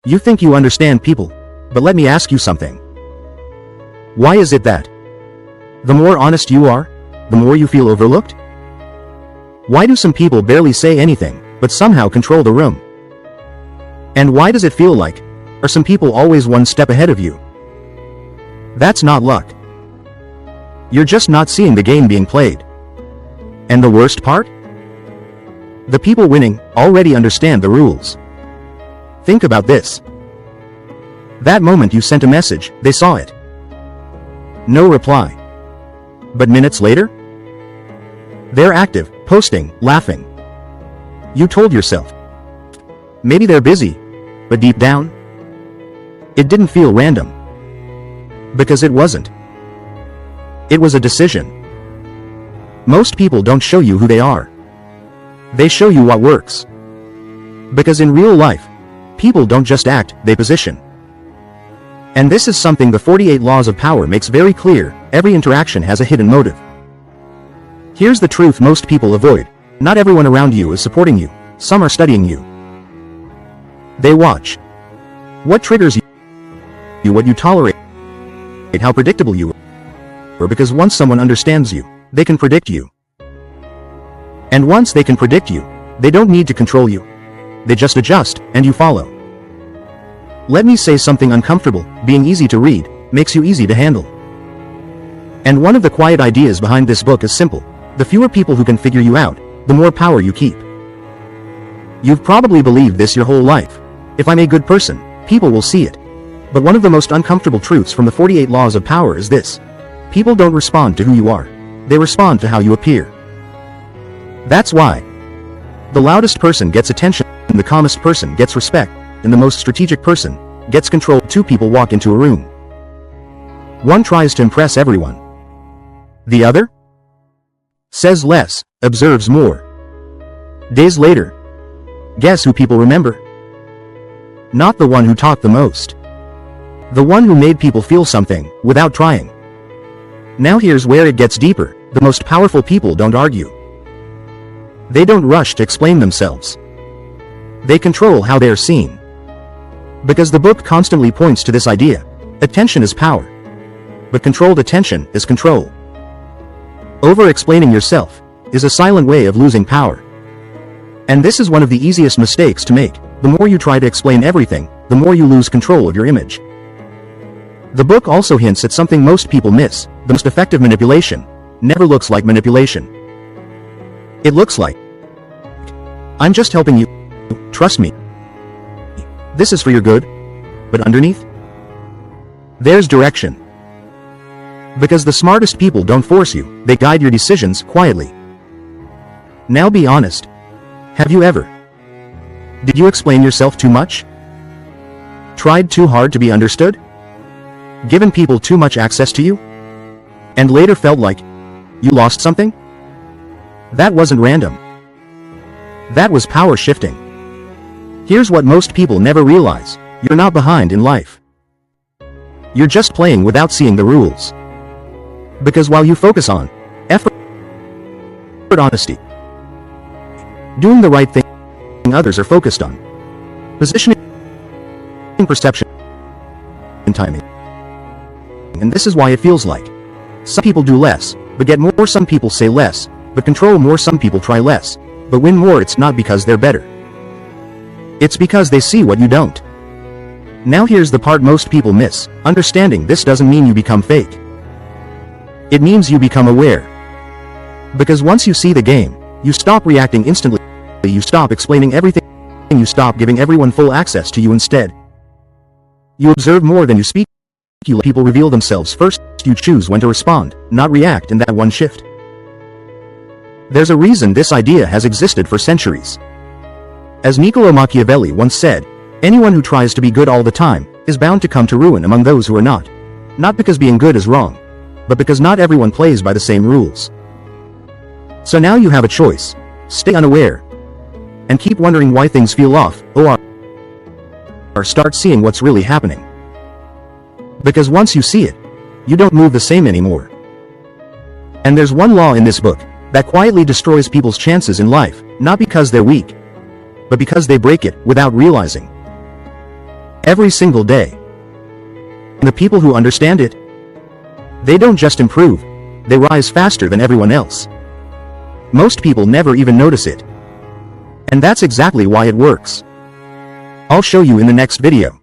You think you understand people, but let me ask you something. Why is it that the more honest you are, the more you feel overlooked? Why do some people barely say anything, but somehow control the room? And why does it feel like, are some people always one step ahead of you? That's not luck. You're just not seeing the game being played. And the worst part? The people winning already understand the rules. Think about this. That moment you sent a message, they saw it. No reply. But minutes later? They're active, posting, laughing. You told yourself. Maybe they're busy, but deep down, it didn't feel random. Because it wasn't. It was a decision. Most people don't show you who they are. They show you what works. Because in real life, people don't just act, they position. And this is something the 48 Laws of Power makes very clear. Every interaction has a hidden motive. Here's the truth most people avoid. Not everyone around you is supporting you. Some are studying you. They watch what triggers you, what you tolerate, how predictable you are. Because once someone understands you, they can predict you. And once they can predict you, they don't need to control you. They just adjust, and you follow. Let me say something uncomfortable. Being easy to read makes you easy to handle. And one of the quiet ideas behind this book is simple. The fewer people who can figure you out, the more power you keep. You've probably believed this your whole life. If I'm a good person, people will see it. But one of the most uncomfortable truths from the 48 Laws of Power is this. People don't respond to who you are. They respond to how you appear. That's why the loudest person gets attention, the calmest person gets respect, and the most strategic person gets control. Two people walk into a room. One tries to impress everyone. The other says less, observes more. Days later, guess who people remember? Not the one who talked the most. The one who made people feel something, without trying. Now here's where it gets deeper. The most powerful people don't argue. They don't rush to explain themselves. They control how they are seen. Because the book constantly points to this idea. Attention is power. But controlled attention is control. Over-explaining yourself is a silent way of losing power. And this is one of the easiest mistakes to make. The more you try to explain everything, the more you lose control of your image. The book also hints at something most people miss. The most effective manipulation never looks like manipulation. It looks like, I'm just helping you. Trust me. This is for your good. But underneath, there's direction. Because the smartest people don't force you, they guide your decisions quietly. Now be honest. Have you ever? Did you explain yourself too much? Tried too hard to be understood? Given people too much access to you? And later felt like you lost something? That wasn't random. That was power shifting. Here's what most people never realize. You're not behind in life. You're just playing without seeing the rules. Because while you focus on effort, honesty, doing the right thing, others are focused on positioning, perception, and timing. And this is why it feels like some people do less, but get more. Some people say less, but control more. Some people try less, but win more. It's not because they're better. It's because they see what you don't. Now here's the part most people miss. Understanding this doesn't mean you become fake. It means you become aware. Because once you see the game, you stop reacting instantly. You stop explaining everything. You stop giving everyone full access to you. Instead, you observe more than you speak. You let people reveal themselves first. You choose when to respond, not react in that one shift. There's a reason this idea has existed for centuries. As Niccolo Machiavelli once said, anyone who tries to be good all the time is bound to come to ruin among those who are not. Not because being good is wrong, but because not everyone plays by the same rules. So now you have a choice. Stay unaware and keep wondering why things feel off, or start seeing what's really happening. Because once you see it, you don't move the same anymore. And there's one law in this book that quietly destroys people's chances in life, not because they're weak, but because they break it without realizing. Every single day. And the people who understand it, they don't just improve, they rise faster than everyone else. Most people never even notice it. And that's exactly why it works. I'll show you in the next video.